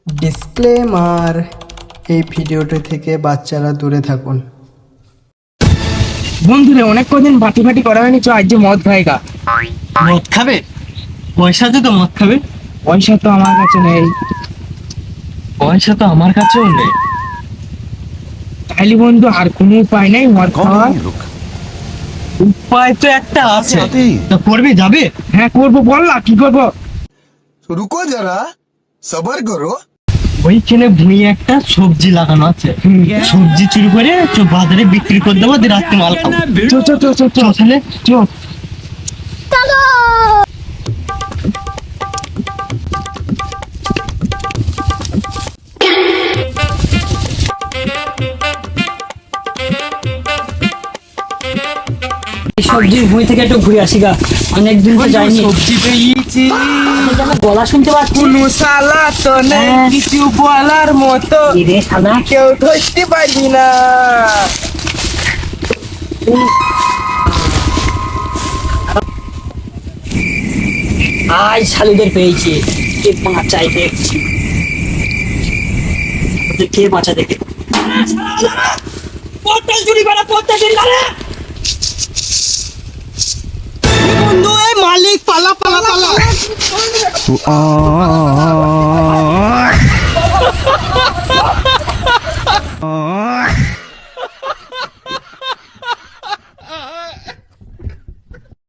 Disclaimer, এই ভিডিওটি থেকে বাচ্চারা দূরে থাকুন। বন্ধুরে অনেক কদিন বাটি ফাটি করা হয়নি, চ আজ যে মদ খাইগা। মদ খাবে? পয়সা দে তো মদ খাবে। পয়সা তো আমার কাছে নেই। পয়সা তো আমার কাছেও নেই। তাইলে বন্ধু আর কোনো উপায় নাই মদ খাওয়ার? উপায় তো একটা আছে, তো করবে যাবে? হ্যাঁ করবো, বল না কি করবো। रुको जरा सबर करो। ওইখানে ভুঁই একটা সবজি লাগানো আছে, সবজি চুরি করে বাজারে বিক্রি করে দেবো, দিয়ে রাত্রে মাল খাবো। চো চো চো চো চো তাহলে চো। সবজির ভুঁই থেকে একটু ঘুরে আসি গা, অনেকদিন তো যাইনি। সবজি পেয়েছি, গলা শুনতে পাচ্ছি। কোনো সালা তো নেই হ্যাঁ। কিছু বলার মতো, রে শালা, কেউ ধরতে পারবি না। আজ শালুদের পেয়েছি, কে বাঁচাই দেখছি, কে বাঁচা দেখে। পটল চুরি করে, পটল চুরি করে। বন্ধু, এই মালিক পালা পালা পালা।